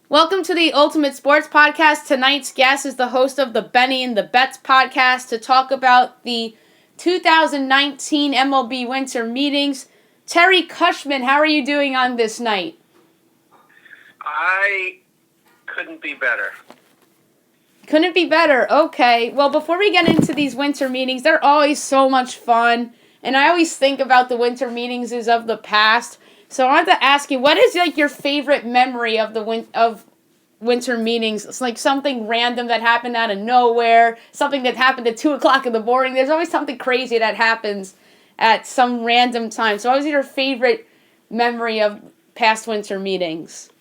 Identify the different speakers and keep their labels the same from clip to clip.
Speaker 1: Welcome to the Ultimate Sports Podcast. Tonight's guest is the host of the Benny and the Bets podcast to talk about the 2019 MLB winter meetings. Terry Cushman, how are you doing on this night?
Speaker 2: I couldn't be better.
Speaker 1: Couldn't be better. Okay. Well, before we get into these winter meetings, they're always so much fun. And I always think about the winter meetings as of the past. So I wanted to ask you, what is your favorite memory of the winter meetings? It's like something random that happened out of nowhere, something that happened at 2 o'clock in the morning. There's always something crazy that happens at some random time. So what was your favorite memory of past winter meetings?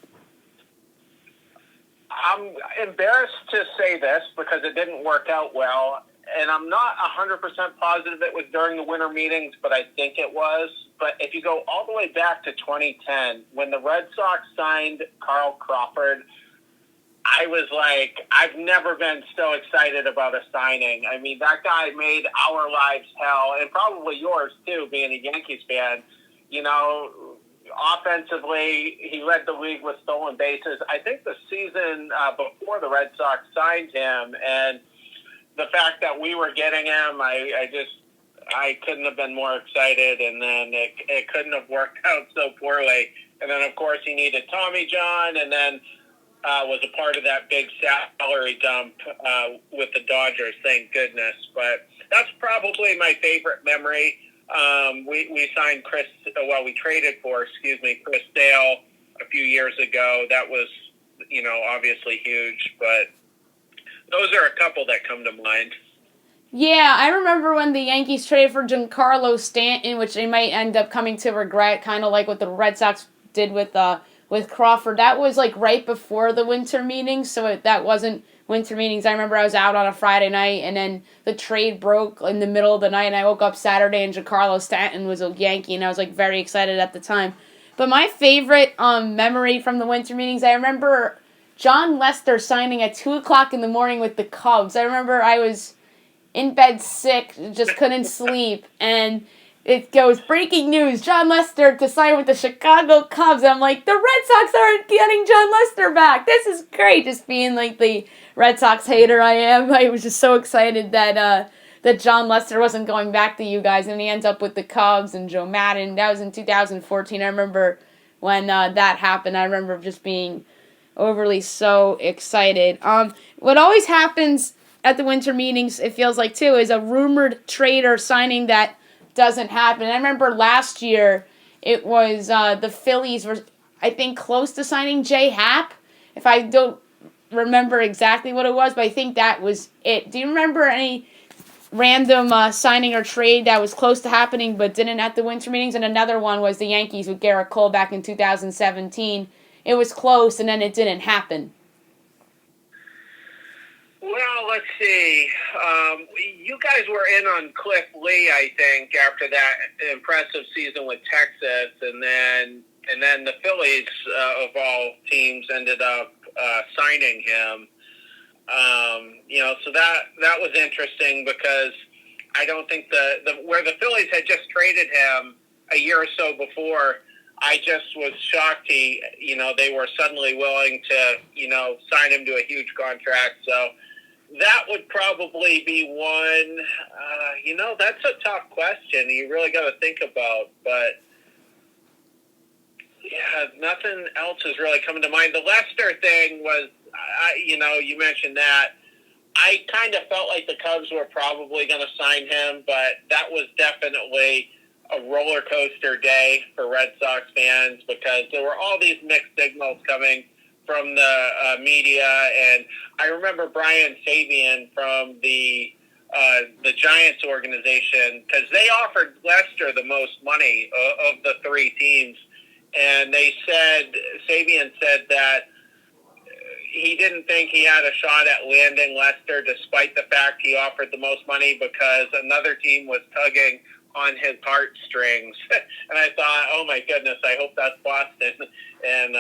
Speaker 2: I'm embarrassed to say this because it didn't work out well, and I'm not 100% positive it was during the winter meetings, but I think it was. But if you go all the way back to 2010, when the Red Sox signed Carl Crawford, I was like, I've never been so excited about a signing. I mean, that guy made our lives hell, and probably yours too, being a Yankees fan. You know, offensively, he led the league with stolen bases. I think the season before the Red Sox signed him, and the fact that we were getting him, I couldn't have been more excited, and then it couldn't have worked out so poorly. And then, of course, he needed Tommy John, and then was a part of that big salary dump with the Dodgers, thank goodness. But that's probably my favorite memory. We signed we traded for, Chris Sale a few years ago. That was, obviously huge, but those are a couple that come to mind.
Speaker 1: Yeah, I remember when the Yankees traded for Giancarlo Stanton, which they might end up coming to regret, kind of like what the Red Sox did with Crawford. That was like right before the winter meetings, so that wasn't winter meetings. I remember I was out on a Friday night, and then the trade broke in the middle of the night, and I woke up Saturday, and Giancarlo Stanton was a Yankee, and I was like very excited at the time. But my favorite memory from the winter meetings, I remember John Lester signing at 2 o'clock in the morning with the Cubs. I remember I was in bed sick, just couldn't sleep, and it goes, breaking news, John Lester to sign with the Chicago Cubs. I'm like, the Red Sox aren't getting John Lester back. This is great. Just being like the Red Sox hater I am. I was just so excited that John Lester wasn't going back to you guys, and he ends up with the Cubs and Joe Madden. That was in 2014. I remember when that happened. I remember just being overly so excited. What always happens at the winter meetings, it feels like too, is a rumored trade or signing that doesn't happen. I remember last year it was the Phillies were, I think, close to signing Jay Happ. If I don't remember exactly what it was, but I think that was it. Do you remember any random signing or trade that was close to happening but didn't at the winter meetings? And another one was the Yankees with Garrett Cole back in 2017. It was close and then it didn't happen.
Speaker 2: Well, let's see. You guys were in on Cliff Lee, I think, after that impressive season with Texas, and then the Phillies, of all teams, ended up signing him. So that was interesting because I don't think where the Phillies had just traded him a year or so before, I just was shocked they were suddenly willing to, sign him to a huge contract. So that would probably be one. That's a tough question. You really got to think about. But, yeah, nothing else is really coming to mind. The Lester thing was, you mentioned that. I kind of felt like the Cubs were probably going to sign him, but that was definitely a roller coaster day for Red Sox fans because there were all these mixed signals coming from the media, and I remember Brian Sabian from the Giants organization, because they offered Lester the most money of the three teams, and Sabian said that he didn't think he had a shot at landing Lester despite the fact he offered the most money because another team was tugging on his heartstrings. And I thought, oh my goodness, I hope that's Boston. And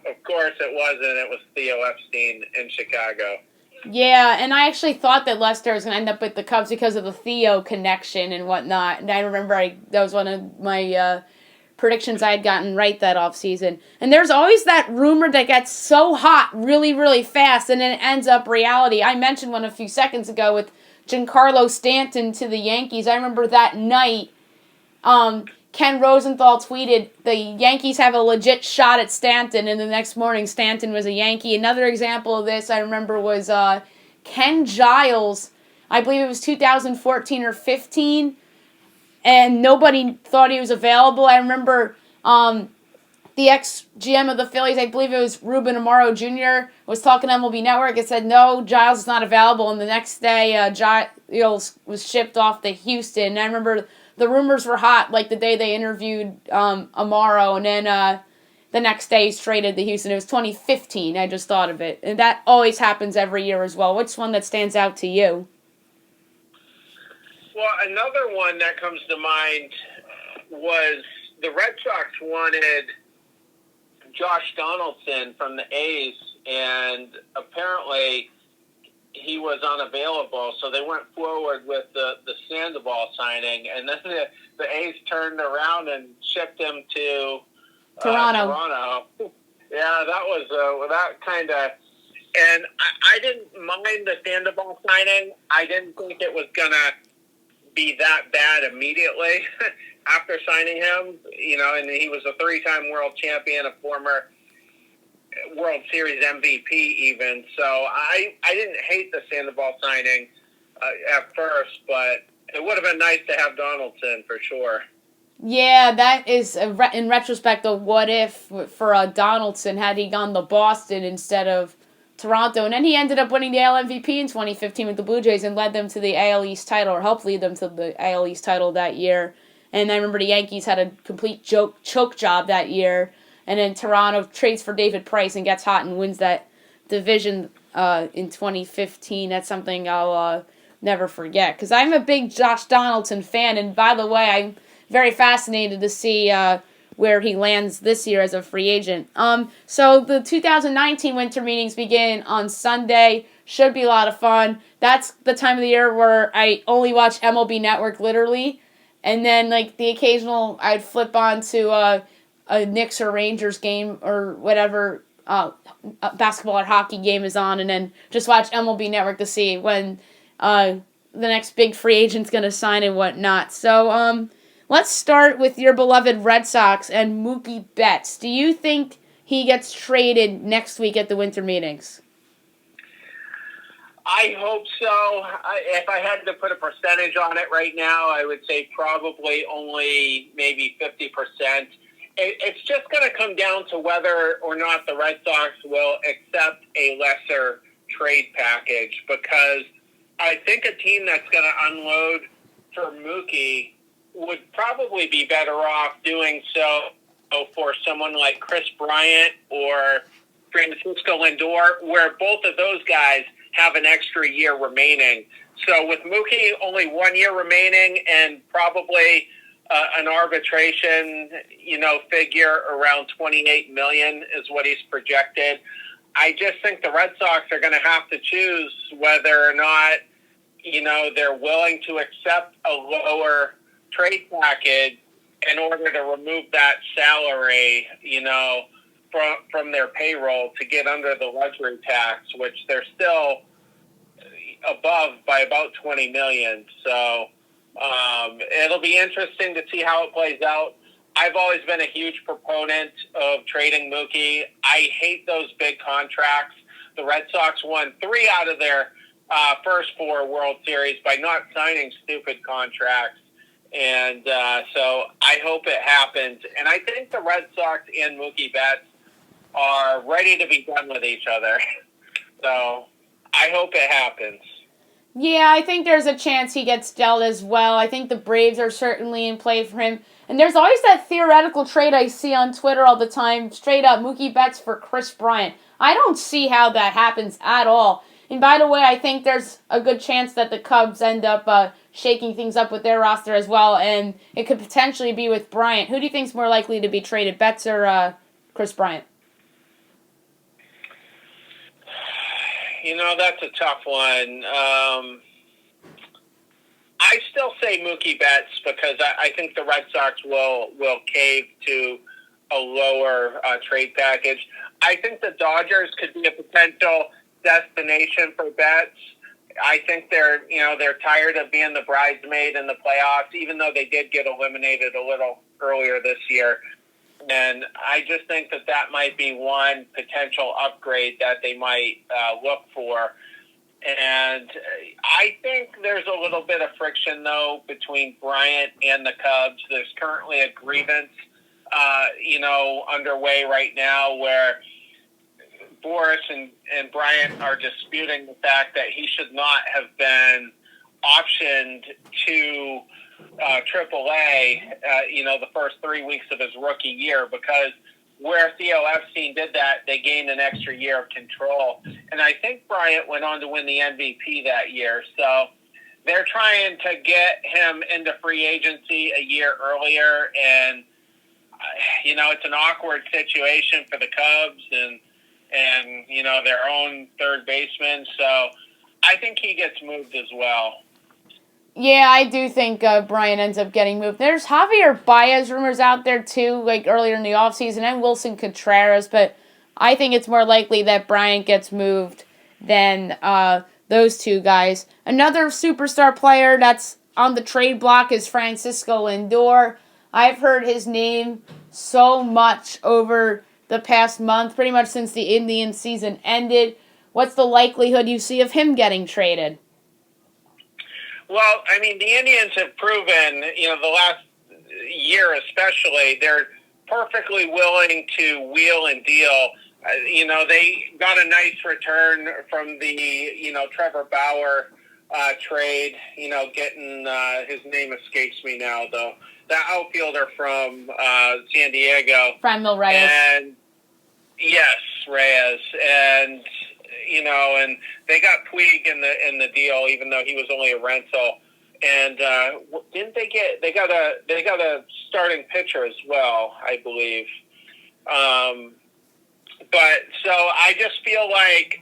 Speaker 2: of course it wasn't. It was Theo Epstein in Chicago.
Speaker 1: Yeah, and I actually thought that Lester was going to end up with the Cubs because of the Theo connection and whatnot. And I remember that was one of my predictions I had gotten right that offseason. And there's always that rumor that gets so hot really, really fast, and then it ends up reality. I mentioned one a few seconds ago with Giancarlo Stanton to the Yankees. I remember that night, Ken Rosenthal tweeted, the Yankees have a legit shot at Stanton, and the next morning Stanton was a Yankee. Another example of this I remember was Ken Giles. I believe it was 2014 or 15, and nobody thought he was available. I remember the ex-GM of the Phillies, I believe it was Ruben Amaro Jr., was talking to MLB Network. It said, no, Giles is not available. And the next day, Giles was shipped off to Houston. And I remember the rumors were hot, like the day they interviewed Amaro. And then the next day, he's traded to Houston. It was 2015. I just thought of it. And that always happens every year as well. What's one that stands out to you?
Speaker 2: Well, another one that comes to mind was the Red Sox wanted Josh Donaldson from the A's, and apparently he was unavailable, so they went forward with the Sandoval signing, and then the A's turned around and shipped him to Toronto. Yeah, that was that kind of, and I didn't mind the Sandoval signing. I didn't think it was going to be that bad immediately after signing him, and he was a 3-time world champion, a former World Series MVP even. So I didn't hate the Sandoval signing at first, but it would have been nice to have Donaldson for sure.
Speaker 1: Yeah, that is, in retrospect, a what if for Donaldson had he gone to Boston instead of Toronto. And then he ended up winning the AL MVP in 2015 with the Blue Jays and led them to the AL East title, or helped lead them to the AL East title that year. And I remember the Yankees had a complete choke job that year. And then Toronto trades for David Price and gets hot and wins that division in 2015. That's something I'll never forget. Because I'm a big Josh Donaldson fan. And by the way, I'm very fascinated to see where he lands this year as a free agent. So the 2019 winter meetings begin on Sunday. Should be a lot of fun. That's the time of the year where I only watch MLB Network, literally. And then, like, the occasional, I'd flip on to a Knicks or Rangers game or whatever basketball or hockey game is on, and then just watch MLB Network to see when the next big free agent's going to sign and whatnot. So, let's start with your beloved Red Sox and Mookie Betts. Do you think he gets traded next week at the winter meetings?
Speaker 2: I hope so. If I had to put a percentage on it right now, I would say probably only maybe 50%. It's just going to come down to whether or not the Red Sox will accept a lesser trade package, because I think a team that's going to unload for Mookie would probably be better off doing so for someone like Chris Bryant or Francisco Lindor, where both of those guys have an extra year remaining. So with Mookie only 1 year remaining and probably an arbitration, figure around $28 million is what he's projected, I just think the Red Sox are going to have to choose whether or not, they're willing to accept a lower trade package in order to remove that salary, from their payroll to get under the luxury tax, which they're still above by about $20 million. So it'll be interesting to see how it plays out. I've always been a huge proponent of trading Mookie. I hate those big contracts. The Red Sox won 3 out of their first 4 World Series by not signing stupid contracts. And so I hope it happens. And I think the Red Sox and Mookie Betts are ready to be done with each other. So I hope it happens.
Speaker 1: Yeah, I think there's a chance he gets dealt as well. I think the Braves are certainly in play for him. And there's always that theoretical trade I see on Twitter all the time, straight up, Mookie Betts for Chris Bryant. I don't see how that happens at all. And by the way, I think there's a good chance that the Cubs end up shaking things up with their roster as well, and it could potentially be with Bryant. Who do you think is more likely to be traded, Betts or Chris Bryant?
Speaker 2: That's a tough one. I I still say Mookie Betts because I think the Red Sox will cave to a lower trade package. I think the Dodgers could be a potential destination for Betts. I think they're tired of being the bridesmaid in the playoffs, even though they did get eliminated a little earlier this year. And I just think that might be one potential upgrade that they might look for. And I think there's a little bit of friction, though, between Bryant and the Cubs. There's currently a grievance, underway right now where Boris and Bryant are disputing the fact that he should not have been optioned to AAA, the first 3 weeks of his rookie year, because where Theo Epstein did that, they gained an extra year of control. And I think Bryant went on to win the MVP that year. So they're trying to get him into free agency a year earlier. And, it's an awkward situation for the Cubs and their own third baseman. So I think he gets moved as well.
Speaker 1: Yeah, I do think Bryant ends up getting moved. There's Javier Baez rumors out there, too, like earlier in the offseason, and Wilson Contreras, but I think it's more likely that Bryant gets moved than those two guys. Another superstar player that's on the trade block is Francisco Lindor. I've heard his name so much over the past month, pretty much since the Indian season ended. What's the likelihood you see of him getting traded?
Speaker 2: Well, the Indians have proven, the last year especially, they're perfectly willing to wheel and deal. They got a nice return from the, Trevor Bauer trade, getting, his name escapes me now, though. The outfielder from San Diego.
Speaker 1: Franmil Reyes.
Speaker 2: And, yes, Reyes. And they got Puig in the deal, even though he was only a rental. And didn't they got a starting pitcher as well, I believe. But so I just feel like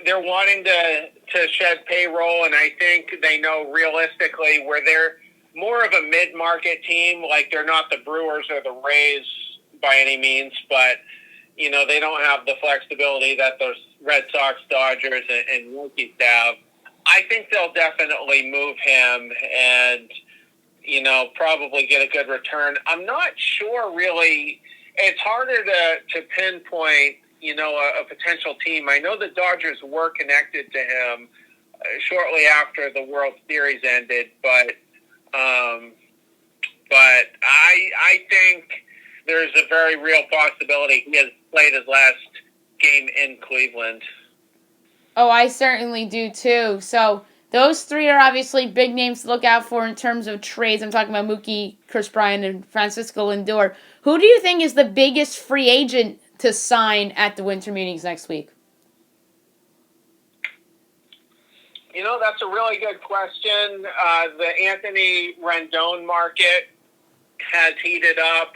Speaker 2: they're wanting to shed payroll, and I think they know realistically where they're more of a mid-market team. Like, they're not the Brewers or the Rays by any means, but they don't have the flexibility that those Red Sox, Dodgers, and Yankees have. I think they'll definitely move him and, probably get a good return. I'm not sure, really. It's harder to pinpoint, a potential team. I know the Dodgers were connected to him shortly after the World Series ended, but I think there's a very real possibility he has played his last game in Cleveland.
Speaker 1: Oh, I certainly do too. So those three are obviously big names to look out for in terms of trades. I'm talking about Mookie, Chris Bryant, and Francisco Lindor. Who do you think is the biggest free agent to sign at the winter meetings next week?
Speaker 2: That's a really good question. The Anthony Rendon market has heated up.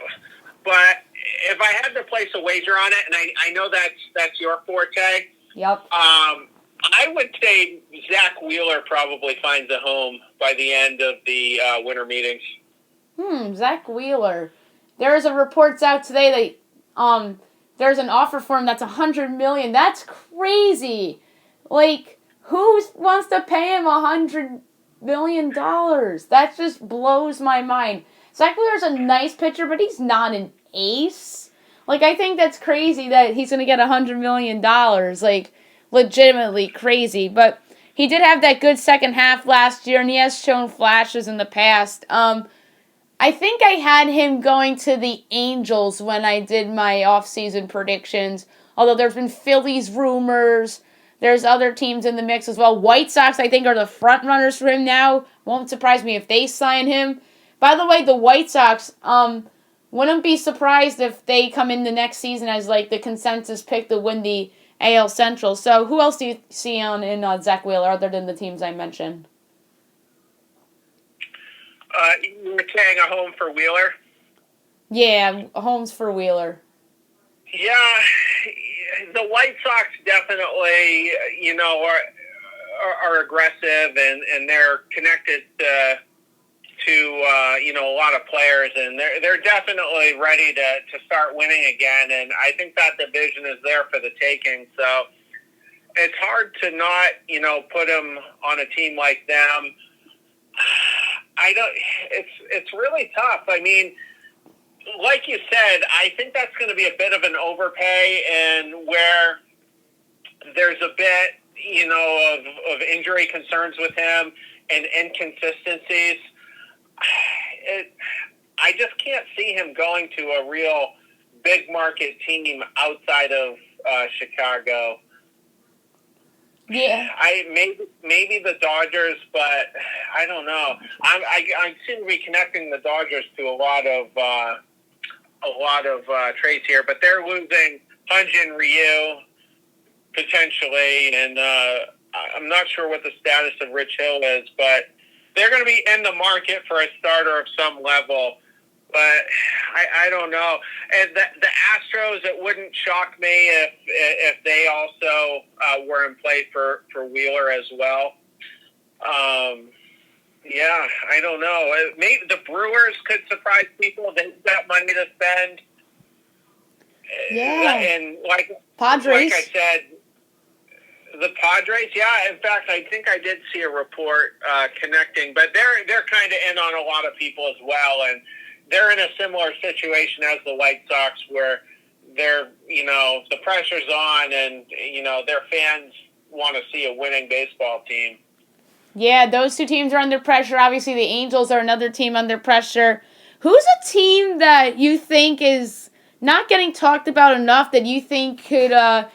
Speaker 2: But if I had to place a wager on it, and I know that's your forte,
Speaker 1: yep.
Speaker 2: I would say Zach Wheeler probably finds a home by the end of the winter meetings.
Speaker 1: Zach Wheeler. There's a reports out today that there's an offer for him that's $100 million. That's crazy. Like, who wants to pay him $100 million? That just blows my mind. Zach Wheeler's a nice pitcher, but he's not an ace. Like, I think that's crazy that he's going to get $100 million. Like, legitimately crazy. But he did have that good second half last year, and he has shown flashes in the past. I think I had him going to the Angels when I did my off-season predictions. Although there's been Phillies rumors. There's other teams in the mix as well. White Sox, I think, are the front runners for him now. Won't surprise me if they sign him. By the way, the White Sox, wouldn't be surprised if they come in the next season as like the consensus pick to win the AL Central. So who else do you see in Zach Wheeler other than the teams I mentioned?
Speaker 2: You were saying a home for Wheeler?
Speaker 1: Yeah, homes for Wheeler.
Speaker 2: Yeah, the White Sox definitely, are aggressive and they're connected to a lot of players, and they're definitely ready to start winning again. And I think that division is there for the taking. So it's hard to not put them on a team like them. I don't. It's really tough. I mean, like you said, I think that's going to be a bit of an overpay, and where there's a bit, of injury concerns with him and inconsistencies. I just can't see him going to a real big market team outside of Chicago.
Speaker 1: Yeah,
Speaker 2: maybe the Dodgers, but I don't know. I seem to be connecting the Dodgers to a lot of trades here, but they're losing Hyun-Jin Ryu potentially, and I'm not sure what the status of Rich Hill is, but they're going to be in the market for a starter of some level. But I don't know. And the Astros, it wouldn't shock me if they also were in play for Wheeler as well. Yeah, I don't know. Maybe the Brewers could surprise people. They've got money to spend.
Speaker 1: Yeah.
Speaker 2: And
Speaker 1: Padres.
Speaker 2: Like I said, the Padres, yeah. In fact, I think I did see a report connecting, but they're kind of in on a lot of people as well, and they're in a similar situation as the White Sox, where they're, the pressure's on, and their fans want to see a winning baseball team.
Speaker 1: Yeah, those two teams are under pressure. Obviously, the Angels are another team under pressure. Who's a team that you think is not getting talked about enough that you think could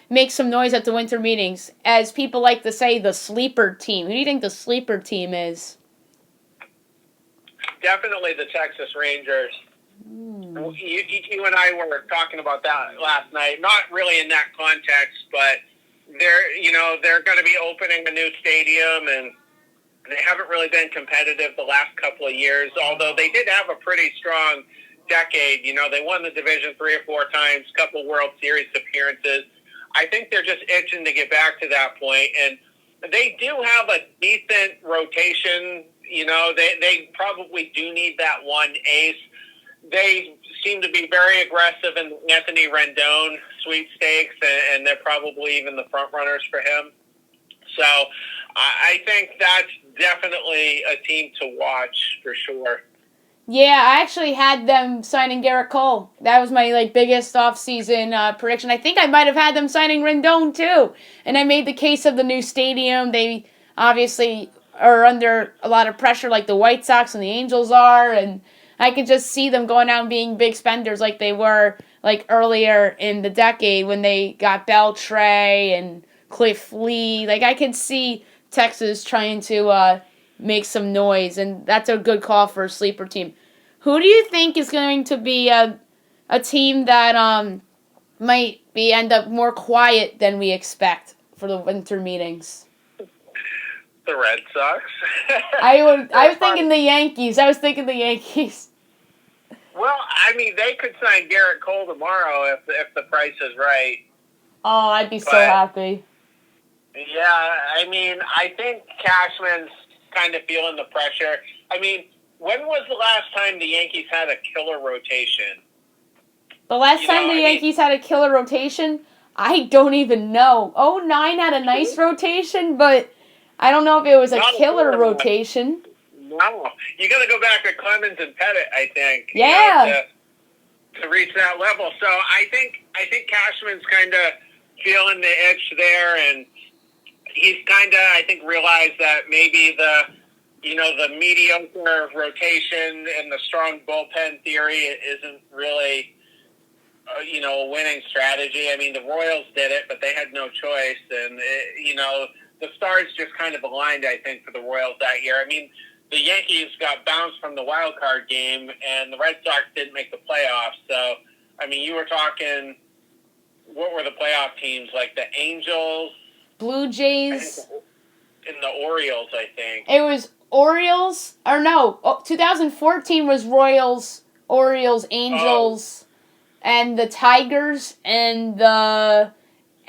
Speaker 1: make some noise at the winter meetings? As people like to say, the sleeper team. Who do you think the sleeper team is?
Speaker 2: Definitely the Texas Rangers. You and I were talking about that last night. Not really in that context, but they're going to be opening a new stadium, and they haven't really been competitive the last couple of years, although they did have a pretty strong decade. They won the division 3 or 4 times, couple World Series appearances. I think they're just itching to get back to that point, and they do have a decent rotation. They probably do need that one ace. They seem to be very aggressive in Anthony Rendon sweepstakes, and they're probably even the front runners for him. So I think that's definitely a team to watch for sure.
Speaker 1: Yeah, I actually had them signing Garrett Cole. That was my biggest offseason prediction. I think I might have had them signing Rendon too. And I made the case of the new stadium. They obviously are under a lot of pressure like the White Sox and the Angels are, and I could just see them going out and being big spenders like they were earlier in the decade when they got Beltray and Cliff Lee. I could see Texas trying to make some noise, and that's a good call for a sleeper team. Who do you think is going to be a team that might end up more quiet than we expect for the winter meetings?
Speaker 2: The Red Sox.
Speaker 1: I was thinking the Yankees.
Speaker 2: Well, I mean, they could sign Garrett Cole tomorrow if the price is right.
Speaker 1: Oh, I'd be so happy.
Speaker 2: Yeah, I mean, I think Cashman's kind of feeling the pressure. I mean, when was the last time the Yankees had a killer rotation?
Speaker 1: The last time the Yankees had a killer rotation? I don't even know. 2009 had a nice rotation, but I don't know if it was a killer rotation.
Speaker 2: No. You got to go back to Clemens and Pettit, I think.
Speaker 1: Yeah.
Speaker 2: To reach that level. So I think Cashman's kind of feeling the itch there, and he's kind of, I think, realized that maybe the mediocre rotation and the strong bullpen theory isn't really, a winning strategy. I mean, the Royals did it, but they had no choice. And, the stars just kind of aligned, I think, for the Royals that year. I mean, the Yankees got bounced from the wild card game, and the Red Sox didn't make the playoffs. So, I mean, you were talking, what were the playoff teams? Like the Angels?
Speaker 1: Blue Jays?
Speaker 2: And the Orioles, I think.
Speaker 1: It was Orioles, 2014 was Royals, Orioles, Angels, and the Tigers, and the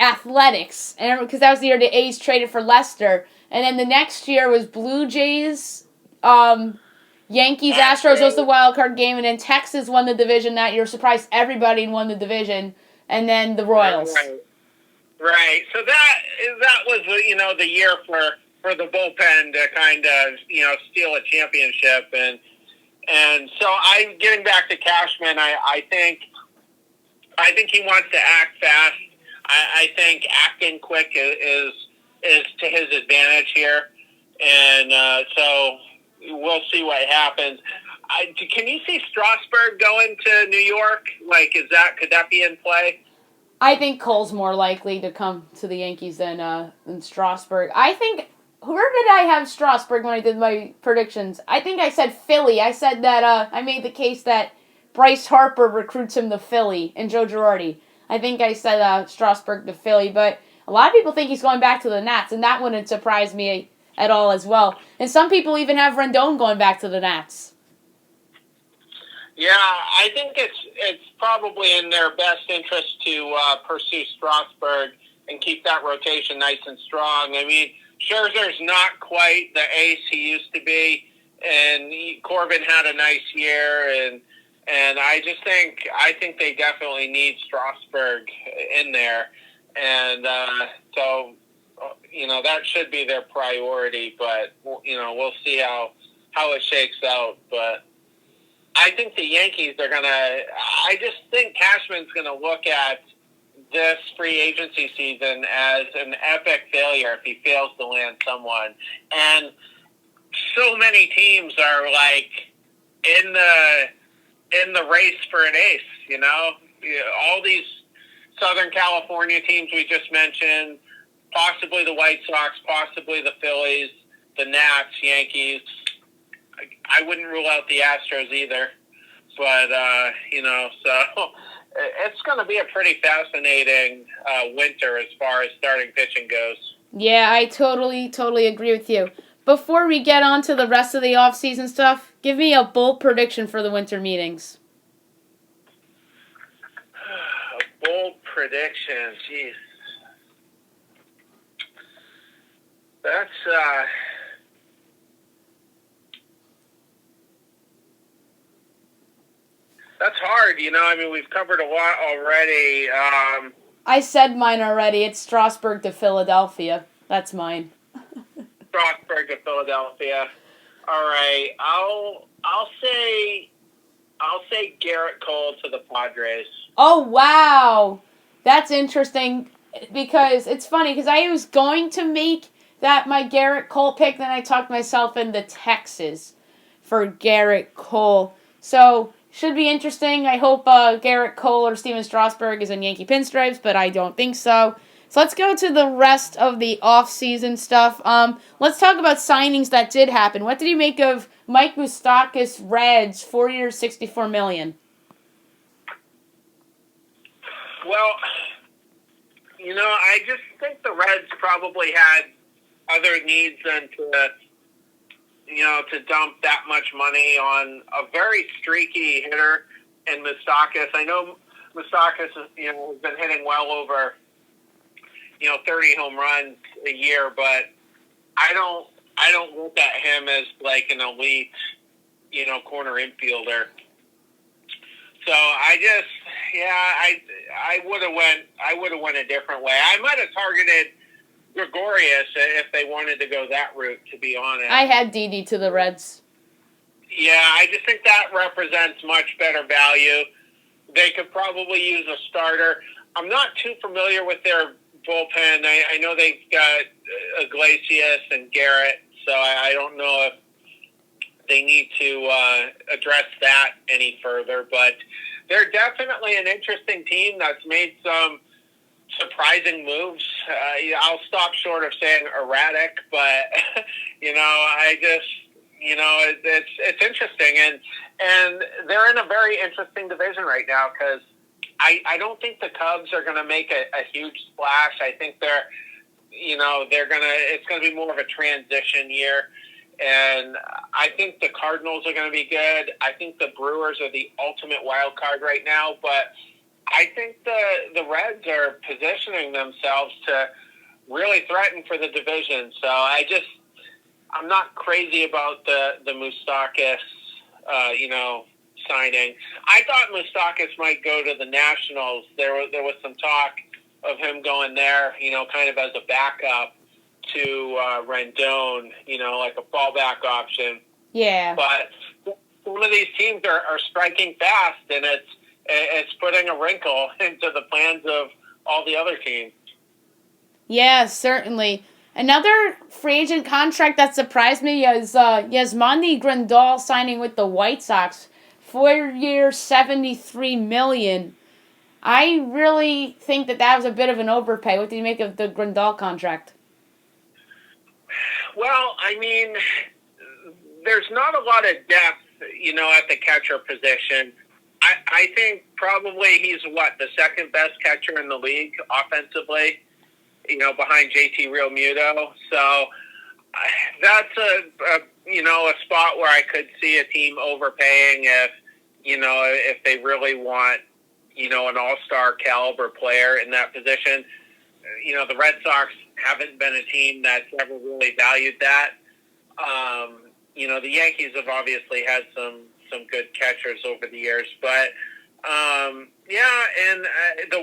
Speaker 1: Athletics, and because that was the year the A's traded for Lester, and then the next year was Blue Jays, Yankees, Astros was the wild card game, and then Texas won the division that year. Surprised everybody and won the division, and then the Royals.
Speaker 2: Right. So that was the year for the bullpen to kind of steal a championship, and so I'm getting back to Cashman. I think he wants to act fast. I think acting quick is to his advantage here, and so we'll see what happens. Can you see Strasburg going to New York? Like, could that be in play?
Speaker 1: I think Cole's more likely to come to the Yankees than Strasburg. I think, where did I have Strasburg when I did my predictions? I think I said Philly. I said that I made the case that Bryce Harper recruits him to Philly and Joe Girardi. I think I said Strasburg to Philly, but a lot of people think he's going back to the Nats, and that wouldn't surprise me at all as well. And some people even have Rendon going back to the Nats.
Speaker 2: Yeah, I think it's probably in their best interest to pursue Strasburg and keep that rotation nice and strong. I mean, Scherzer's not quite the ace he used to be, and Corbin had a nice year, and I think they definitely need Strasburg in there, and so that should be their priority. But we'll see how it shakes out. But I think the Yankees are gonna. I just think Cashman's gonna look at this free agency season as an epic failure if he fails to land someone, and so many teams are like in the race for an ace. All these Southern California teams we just mentioned, possibly the White Sox, possibly the Phillies, the Nats, Yankees. I wouldn't rule out the Astros either, but so it's going to be a pretty fascinating winter as far as starting pitching goes.
Speaker 1: Yeah, I totally agree with you. Before we get on to the rest of the off-season stuff, give me a bold prediction for the winter meetings.
Speaker 2: A bold prediction, jeez. That's hard, I mean, we've covered a lot already.
Speaker 1: I said mine already. It's Strasburg to Philadelphia. That's mine.
Speaker 2: Strasburg to Philadelphia. All right, I'll say Garrett Cole to the Padres.
Speaker 1: Oh wow, that's interesting because it's funny because I was going to make that my Garrett Cole pick, then I talked myself into Texas for Garrett Cole. So should be interesting. I hope Garrett Cole or Steven Strasburg is in Yankee pinstripes, but I don't think so. So let's go to the rest of the off-season stuff. Let's talk about signings that did happen. What did you make of Mike Moustakas Reds, 4 years, $64 million?
Speaker 2: Well, I just think the Reds probably had other needs than to dump that much money on a very streaky hitter in Moustakas. I know Moustakas has been hitting well over 30 home runs a year, but I don't look at him as like an elite corner infielder. So I would have went a different way. I might have targeted Gregorius if they wanted to go that route, to be honest.
Speaker 1: I had Didi to the Reds.
Speaker 2: Yeah, I just think that represents much better value. They could probably use a starter. I'm not too familiar with their bullpen. I know they've got Iglesias and Garrett, so I don't know if they need to address that any further. But they're definitely an interesting team that's made some surprising moves. I'll stop short of saying erratic, but I just it's interesting, and they're in a very interesting division right now because I don't think the Cubs are going to make a huge splash. I think it's going to be more of a transition year, and I think the Cardinals are going to be good. I think the Brewers are the ultimate wild card right now, but I think the Reds are positioning themselves to really threaten for the division. So I'm not crazy about the Moustakas, signing. I thought Moustakas might go to the Nationals. There was some talk of him going there, kind of as a backup to Rendon, like a fallback option.
Speaker 1: Yeah.
Speaker 2: But some of these teams are striking fast, and it's putting a wrinkle into the plans of all the other teams.
Speaker 1: Yeah, certainly. Another free agent contract that surprised me is Yasmani Grandal signing with the White Sox. 4 years, $73 million. I really think that was a bit of an overpay. What do you make of the Grandal contract?
Speaker 2: Well, I mean, there's not a lot of depth, at the catcher position. I think probably he's the second best catcher in the league offensively, behind JT Realmuto. So that's a spot where I could see a team overpaying if they really want, an all-star caliber player in that position. The Red Sox haven't been a team that's ever really valued that. The Yankees have obviously had some good catchers over the years, but the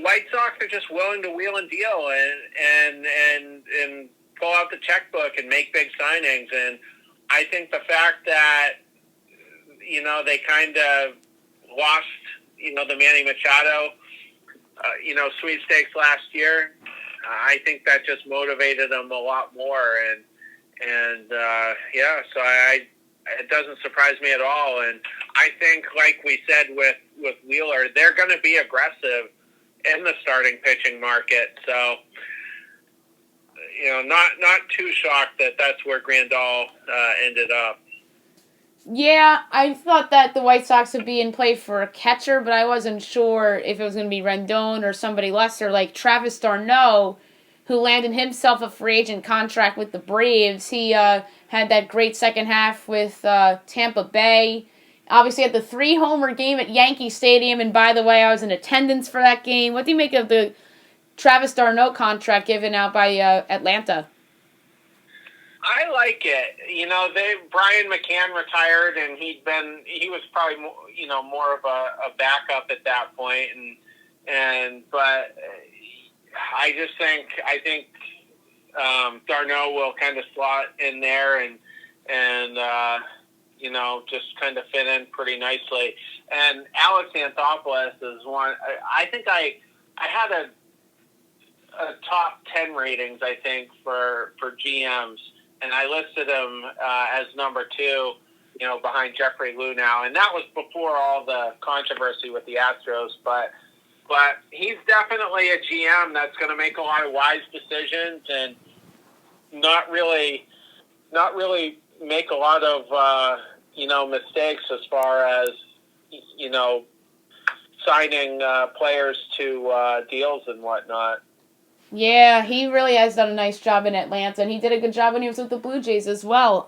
Speaker 2: White Sox are just willing to wheel and deal and pull out the checkbook and make big signings. And I think the fact that they kind of lost the Manny Machado sweepstakes last year, I think that just motivated them a lot more. So it doesn't surprise me at all. And I think, like we said with Wheeler, they're going to be aggressive in the starting pitching market. So, not too shocked that that's where Grandal ended up.
Speaker 1: Yeah, I thought that the White Sox would be in play for a catcher, but I wasn't sure if it was going to be Rendon or somebody lesser like Travis d'Arnaud, who landed himself a free agent contract with the Braves. He had that great second half with Tampa Bay. Obviously had the 3-homer game at Yankee Stadium, and by the way, I was in attendance for that game. What do you make of the Travis d'Arnaud contract given out by Atlanta?
Speaker 2: I like it. Brian McCann retired, and he was probably more of a backup at that point, but I think d'Arnaud will kind of slot in there and just kind of fit in pretty nicely. And Alex Anthopoulos is one. I think I had a top 10 ratings, I think, for GMs, and I listed him as number 2, behind Jeffrey Luhnow, and that was before all the controversy with the Astros. But he's definitely a GM that's going to make a lot of wise decisions and not really make a lot of mistakes as far as signing players to deals and whatnot.
Speaker 1: Yeah, he really has done a nice job in Atlanta, and he did a good job when he was with the Blue Jays as well.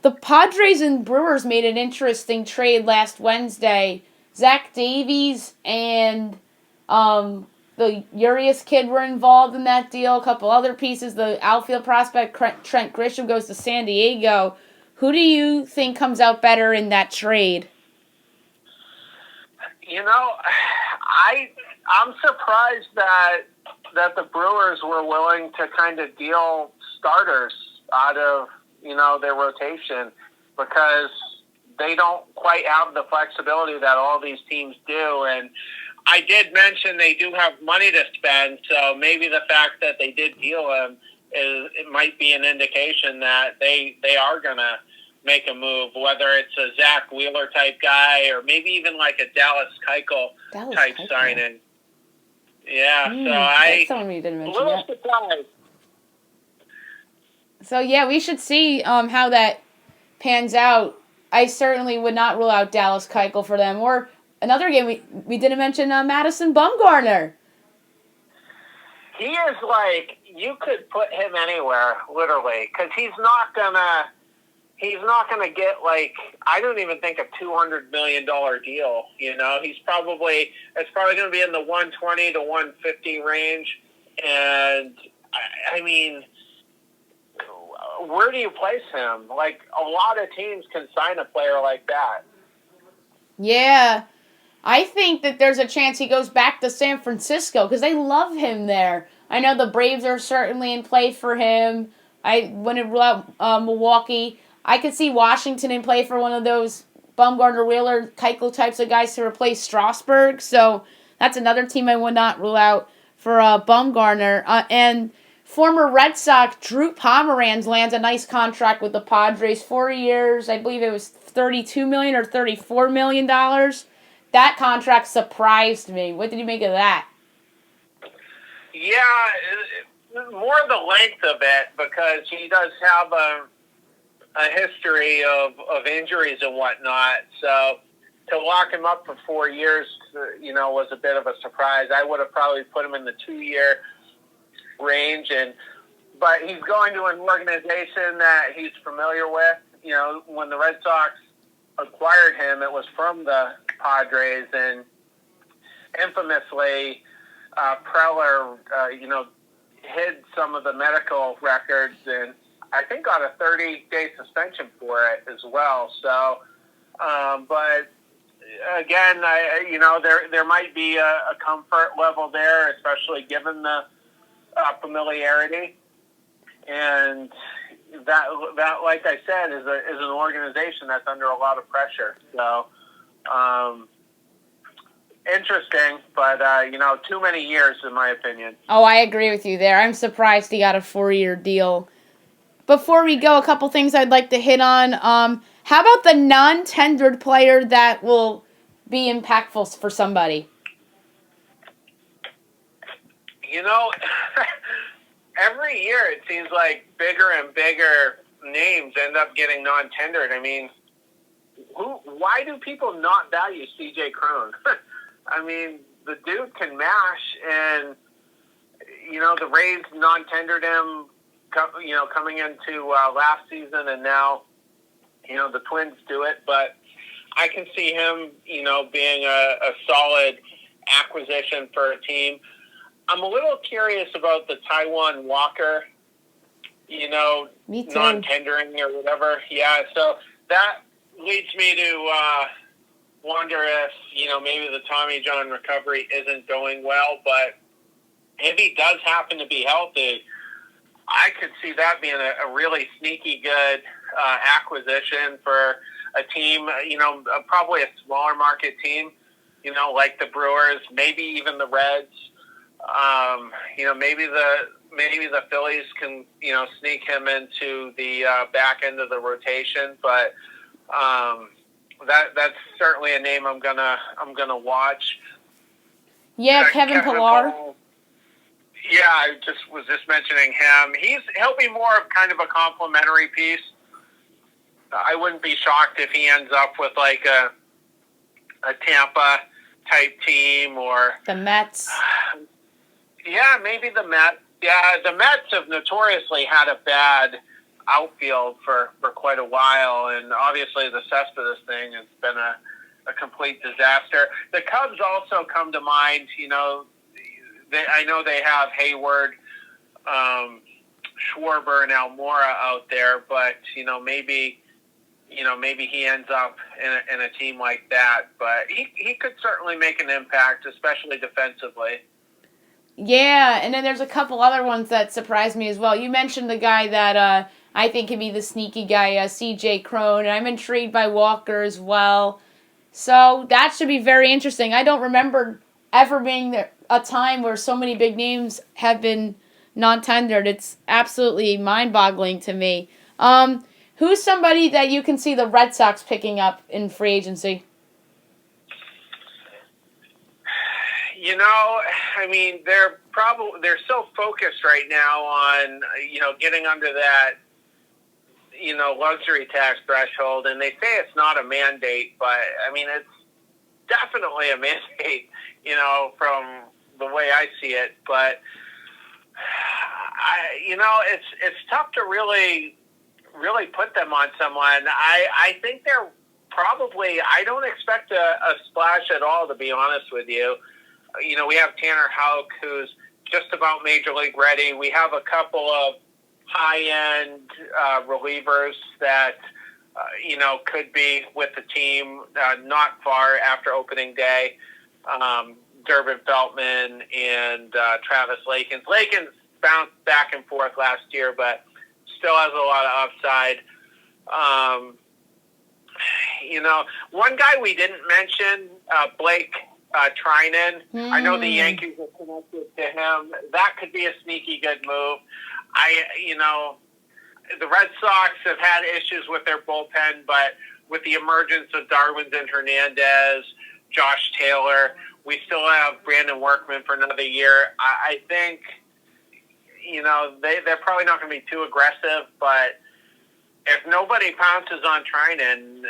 Speaker 1: The Padres and Brewers made an interesting trade last Wednesday. Zach Davies and the Urias kid were involved in that deal. A couple other pieces. The outfield prospect Trent Grisham goes to San Diego. Who do you think comes out better in that trade?
Speaker 2: I'm surprised that the Brewers were willing to kind of deal starters out of their rotation, because they don't quite have the flexibility that all these teams do. And I did mention they do have money to spend, so maybe the fact that they did deal him it might be an indication that they are going to make a move, whether it's a Zach Wheeler type guy or maybe even like a Dallas Keuchel type signing. Yeah,
Speaker 1: that's someone we didn't mention yet.
Speaker 2: Surprised.
Speaker 1: So yeah, we should see how that pans out. I certainly would not rule out Dallas Keuchel for them. Or another game we didn't mention, Madison Bumgarner.
Speaker 2: He is like, you could put him anywhere, literally, because he's not gonna he's not going to get, like, I don't even think a $200 million deal. You know, it's probably going to be in the 120 to 150 range. And I mean, where do you place him? Like, a lot of teams can sign a player like that.
Speaker 1: Yeah. I think that there's a chance he goes back to San Francisco because they love him there. I know the Braves are certainly in play for him. I wouldn't rule out Milwaukee. I could see Washington in play for one of those Bumgarner, Wheeler, Keuchel types of guys to replace Strasburg. So that's another team I would not rule out for Bumgarner. And former Red Sox Drew Pomeranz lands a nice contract with the Padres, 4 years. I believe it was $32 million or $34 million. That contract surprised me. What did you make of that?
Speaker 2: Yeah, more the length of it, because he does have a history of injuries and whatnot. So to lock him up for 4 years, was a bit of a surprise. I would have probably put him in the 2-year range, but he's going to an organization that he's familiar with. You know, when the Red Sox acquired him, it was from the Padres, and infamously, Preller, hid some of the medical records, and I think got a 30-day suspension for it as well. So, but again, there might be a comfort level there, especially given the familiarity, and that, like I said, is an organization that's under a lot of pressure. So, interesting, but too many years in my opinion.
Speaker 1: Oh, I agree with you there. I'm surprised he got a 4-year deal. Before we go, a couple things I'd like to hit on. How about the non-tendered player that will be impactful for somebody?
Speaker 2: Every year it seems like bigger and bigger names end up getting non-tendered. I mean, why do people not value C.J. Cron? I mean, the dude can mash, and, the Rays non-tendered him, coming into last season, and now, the Twins do it. But I can see him, being a solid acquisition for a team. I'm a little curious about the Taijuan Walker, non-tendering or whatever. Yeah, so that leads me to wonder if, maybe the Tommy John recovery isn't going well. But if he does happen to be healthy, I could see that being a really sneaky good acquisition for a team, probably a smaller market team, like the Brewers, maybe even the Reds. Maybe the Phillies can, sneak him into the back end of the rotation, but that's certainly a name I'm gonna watch.
Speaker 1: Yeah, Kevin Pillar.
Speaker 2: Yeah, I was just mentioning him. He'll be more of kind of a complimentary piece. I wouldn't be shocked if he ends up with like a Tampa type team or
Speaker 1: the Mets.
Speaker 2: Yeah, maybe the Mets. Yeah, the Mets have notoriously had a bad outfield for quite a while, and obviously the Cespedes thing has been a complete disaster. The Cubs also come to mind. I know they have Hayward, Schwarber, and Almora out there, but maybe he ends up in a team like that. But he could certainly make an impact, especially defensively.
Speaker 1: Yeah, and then there's a couple other ones that surprised me as well. You mentioned the guy that I think could be the sneaky guy, C.J. Cron, and I'm intrigued by Walker as well. So that should be very interesting. I don't remember ever being a time where so many big names have been non-tendered. It's absolutely mind-boggling to me. Who's somebody that you can see the Red Sox picking up in free agency?
Speaker 2: I mean, they're so focused right now on, getting under that, luxury tax threshold. And they say it's not a mandate, but I mean, it's definitely a mandate, from the way I see it. But, it's tough to really really put them on someone. I think they're probably, I don't expect a splash at all, to be honest with you. We have Tanner Houck, who's just about major league ready. We have a couple of high-end relievers that, could be with the team not far after opening day. Durbin Feltman and Travis Lakins. Lakins bounced back and forth last year, but still has a lot of upside. One guy we didn't mention, Blake Trinan. I know the Yankees are connected to him. That could be a sneaky good move. The Red Sox have had issues with their bullpen, but with the emergence of Darwinzon Hernandez, Josh Taylor, we still have Brandon Workman for another year. I think, they're probably not going to be too aggressive, but if nobody pounces on Trinan,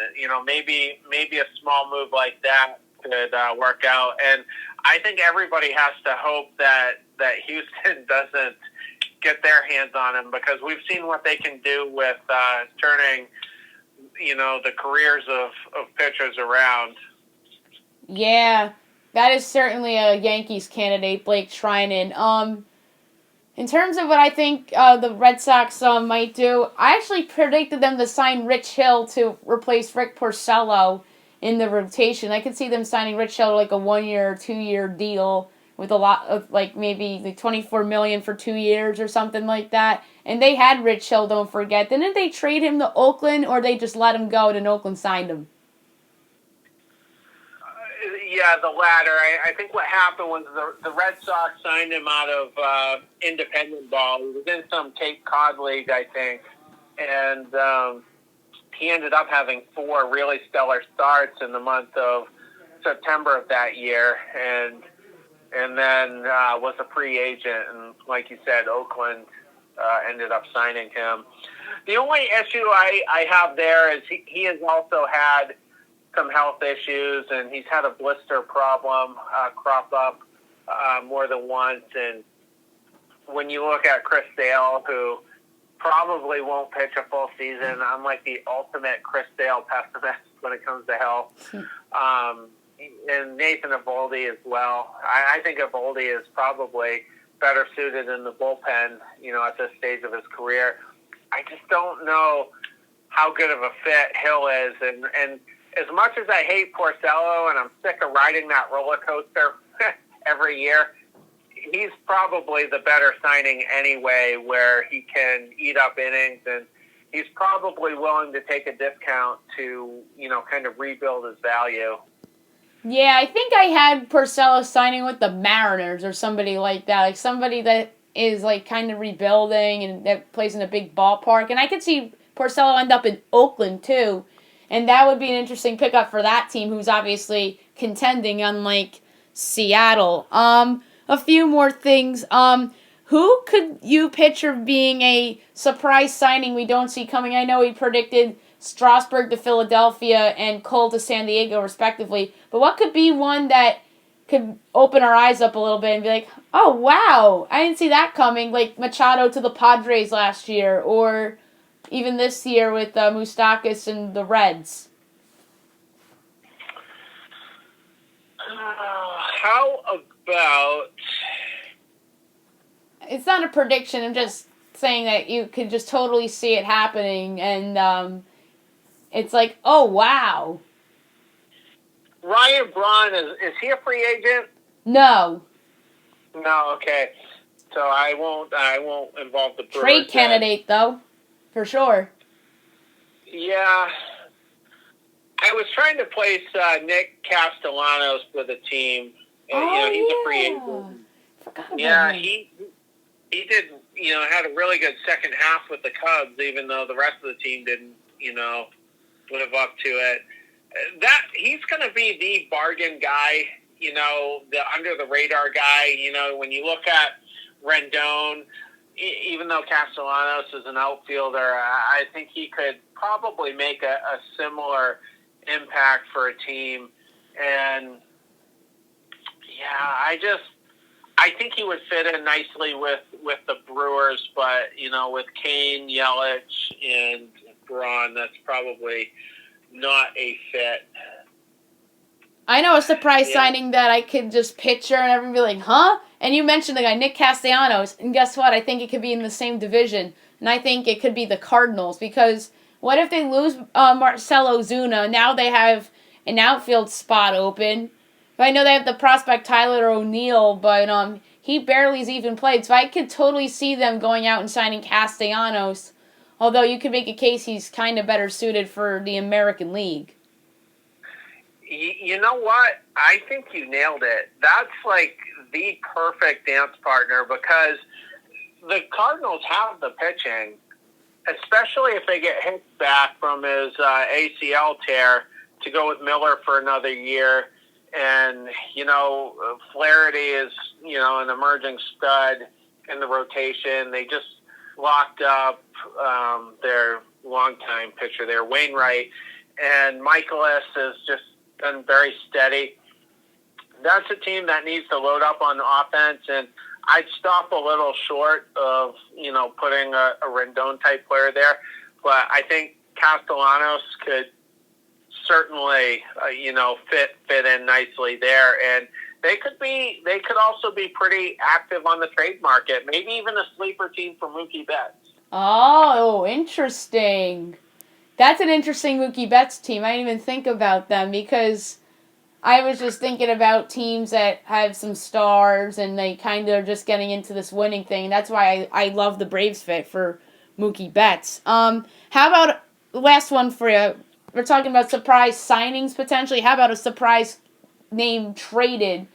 Speaker 2: maybe a small move like that could work out. And I think everybody has to hope that Houston doesn't get their hands on him, because we've seen what they can do with turning, the careers of pitchers around.
Speaker 1: Yeah, that is certainly a Yankees candidate, Blake Trinan. In terms of what I think the Red Sox might do, I actually predicted them to sign Rich Hill to replace Rick Porcello in the rotation. I could see them signing Rich Hill to like a 1-year or 2-year deal with a lot of maybe $24 million for 2 years or something like that. And they had Rich Hill, don't forget. Didn't they trade him to Oakland, or they just let him go and Oakland signed him?
Speaker 2: Yeah, the latter. I think what happened was the Red Sox signed him out of independent ball. He was in some Cape Cod league, I think, and he ended up having 4 really stellar starts in the month of September of that year, and then was a free agent. And like you said, Oakland ended up signing him. The only issue I have there is he has also had some health issues, and he's had a blister problem crop up more than once. And when you look at Chris Sale, who probably won't pitch a full season, I'm like the ultimate Chris Sale pessimist when it comes to health. And Nathan Eovaldi as well. I think Eovaldi is probably better suited in the bullpen, at this stage of his career. I just don't know how good of a fit Hill is, and as much as I hate Porcello and I'm sick of riding that roller coaster every year, he's probably the better signing anyway, where he can eat up innings, and he's probably willing to take a discount to, kind of rebuild his value.
Speaker 1: Yeah, I think I had Porcello signing with the Mariners or somebody like that, like somebody that is kind of rebuilding and that plays in a big ballpark. And I could see Porcello end up in Oakland too. And that would be an interesting pickup for that team, who's obviously contending, unlike Seattle. A few more things. Who could you picture being a surprise signing we don't see coming? I know we predicted Strasburg to Philadelphia and Cole to San Diego, respectively. But what could be one that could open our eyes up a little bit and be like, oh, wow, I didn't see that coming, like Machado to the Padres last year, or even this year with Moustakas and the Reds?
Speaker 2: How about...
Speaker 1: It's not a prediction. I'm just saying that you could just totally see it happening, and it's like, oh, wow.
Speaker 2: Ryan Braun, is he a free agent?
Speaker 1: No.
Speaker 2: No, okay. So I won't involve the Brewers.
Speaker 1: Trade candidate, though, for sure.
Speaker 2: Yeah. I was trying to place Nick Castellanos for the team. He's a free agent.
Speaker 1: Forgot about
Speaker 2: yeah,
Speaker 1: him.
Speaker 2: he did, had a really good second half with the Cubs, even though the rest of the team didn't, live up to it. He's going to be the bargain guy, the under the radar guy. When you look at Rendon, even though Castellanos is an outfielder, I think he could probably make a similar impact for a team. And yeah, I think he would fit in nicely with the Brewers, but, with Kane, Yelich, and Braun, that's probably not a fit.
Speaker 1: I know a surprise signing that I could just picture and everyone be like, huh? And you mentioned the guy, Nick Castellanos, and guess what? I think it could be in the same division, and I think it could be the Cardinals, because what if they lose Marcell Ozuna? Now they have an outfield spot open. I know they have the prospect Tyler O'Neill, but he barely's even played, so I could totally see them going out and signing Castellanos, although you could make a case he's kind of better suited for the American League.
Speaker 2: You know what? I think you nailed it. That's like the perfect dance partner, because the Cardinals have the pitching, especially if they get Hicks back from his ACL tear, to go with Miller for another year. And, Flaherty is, an emerging stud in the rotation. They just locked up their longtime pitcher there, Wainwright, and Michaelis is just been very steady. That's a team that needs to load up on offense, and I'd stop a little short of, putting a Rendon-type player there. But I think Castellanos could certainly, fit in nicely there. And they could also be pretty active on the trade market, maybe even a sleeper team for Mookie Betts.
Speaker 1: Oh, interesting. That's an interesting Mookie Betts team. I didn't even think about them, because I was just thinking about teams that have some stars and they kind of are just getting into this winning thing. That's why I love the Braves fit for Mookie Betts. How about last one for you? We're talking about surprise signings potentially. How about a surprise name traded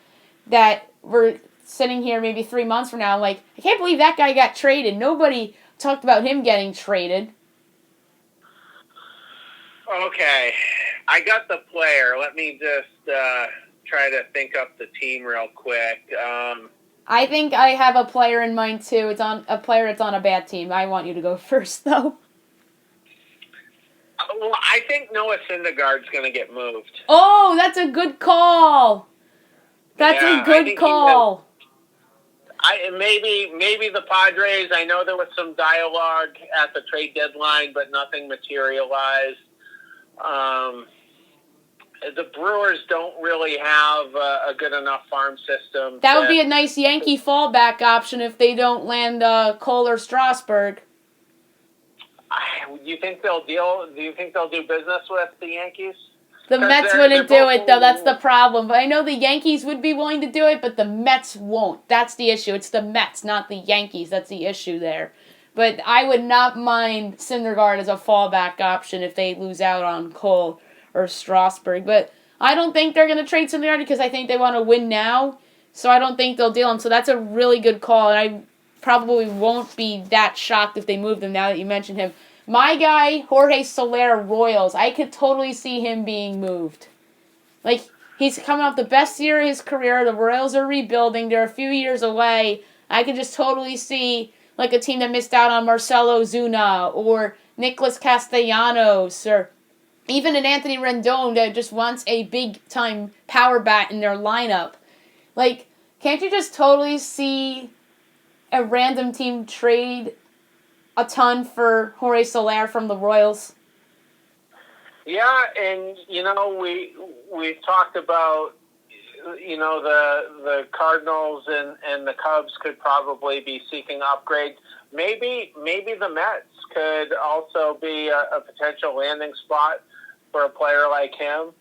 Speaker 1: that we're sitting here maybe 3 months from now, like, I can't believe that guy got traded. Nobody talked about him getting traded.
Speaker 2: Okay, I got the player. Let me just try to think up the team real quick.
Speaker 1: I think I have a player in mind too. It's on a player that's on a bad team. I want you to go first, though.
Speaker 2: Well, I think Noah Syndergaard's going to get moved.
Speaker 1: Oh, that's a good call. That's a good call.
Speaker 2: Maybe the Padres. I know there was some dialogue at the trade deadline, but nothing materialized. The Brewers don't really have a good enough farm system.
Speaker 1: That would be a nice Yankee fallback option if they don't land Cole or Strasburg.
Speaker 2: Do you think they'll do business with the Yankees?
Speaker 1: The Mets wouldn't do it, though. That's the problem. But I know the Yankees would be willing to do it, but the Mets won't. That's the issue. It's the Mets, not the Yankees. That's the issue there. But I would not mind Syndergaard as a fallback option if they lose out on Cole or Strasburg. But I don't think they're going to trade Syndergaard because I think they want to win now. So I don't think they'll deal him. So that's a really good call. And I probably won't be that shocked if they move him now that you mentioned him. My guy, Jorge Soler, Royals, I could totally see him being moved. Like, he's coming off the best year of his career. The Royals are rebuilding. They're a few years away. I could just totally see, like, a team that missed out on Marcell Ozuna or Nicholas Castellanos or even an Anthony Rendon that just wants a big-time power bat in their lineup. Like, can't you just totally see a random team trade a ton for Jorge Soler from the Royals?
Speaker 2: Yeah, and we've talked about the Cardinals and the Cubs could probably be seeking upgrades. Maybe the Mets could also be a potential landing spot for a player like him.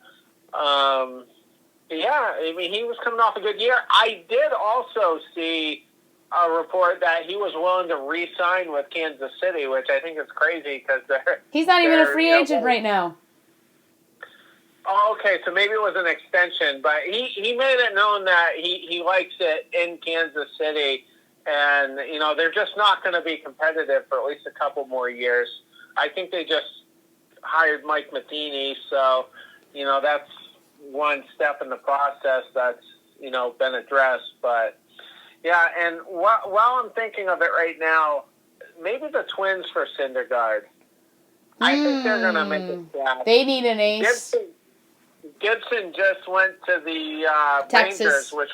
Speaker 2: He was coming off a good year. I did also see a report that he was willing to re-sign with Kansas City, which I think is crazy because
Speaker 1: he's not even a free agent right now.
Speaker 2: Oh, okay, so maybe it was an extension, but he made it known that he likes it in Kansas City, and they're just not going to be competitive for at least a couple more years. I think they just hired Mike Matheny, so that's one step in the process that's been addressed, but. Yeah, and while I'm thinking of it right now, maybe the Twins for Syndergaard. I think they're going to make a splash.
Speaker 1: They need an ace.
Speaker 2: Gibson just went to the
Speaker 1: Texas.
Speaker 2: Rangers, which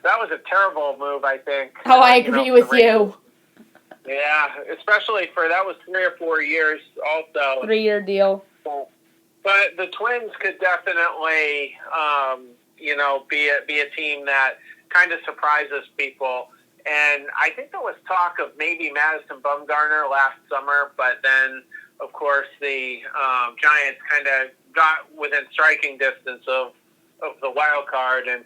Speaker 2: that was a terrible move, I think.
Speaker 1: Oh, I agree with you.
Speaker 2: Yeah, especially that was 3 or 4 years also.
Speaker 1: 3-year deal.
Speaker 2: But the Twins could definitely, be a team that kind of surprises people. And I think there was talk of maybe Madison Bumgarner last summer, but then, of course, the Giants kind of got within striking distance of the wild card and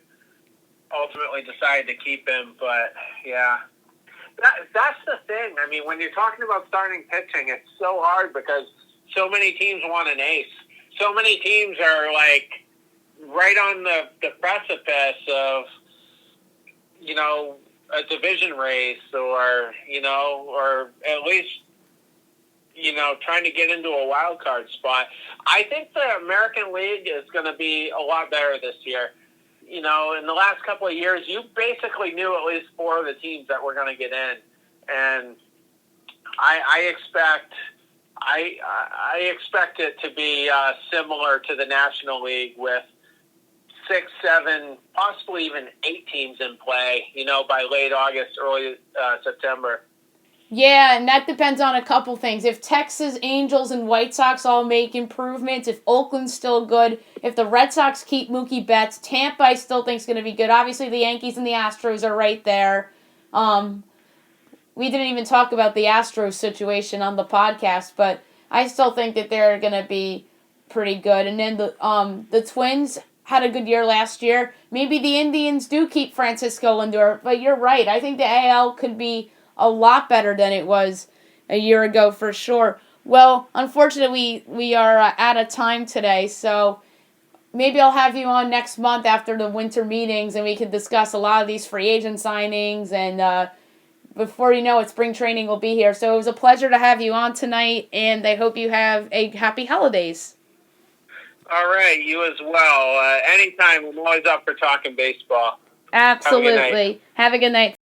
Speaker 2: ultimately decided to keep him. But, yeah, that's the thing. I mean, when you're talking about starting pitching, it's so hard because so many teams want an ace. So many teams are, like, right on the precipice of, a division race or at least, trying to get into a wild card spot. I think the American League is going to be a lot better this year. In the last couple of years, you basically knew at least 4 of the teams that were going to get in. And I expect it to be similar to the National League with 6, 7, possibly even 8 teams in play, by late August, early September.
Speaker 1: Yeah, and that depends on a couple things. If Texas, Angels, and White Sox all make improvements, if Oakland's still good, if the Red Sox keep Mookie Betts, Tampa I still think is going to be good. Obviously, the Yankees and the Astros are right there. We didn't even talk about the Astros situation on the podcast, but I still think that they're going to be pretty good. And then the Twins had a good year last year. Maybe the Indians do keep Francisco Lindor, but you're right. I think the AL could be a lot better than it was a year ago for sure. Well, unfortunately, we are out of time today, so maybe I'll have you on next month after the winter meetings, and we can discuss a lot of these free agent signings, and before you know it, spring training will be here. So it was a pleasure to have you on tonight, and I hope you have a happy holidays.
Speaker 2: All right, you as well. Anytime, I'm always up for talking baseball.
Speaker 1: Absolutely. Have a good night.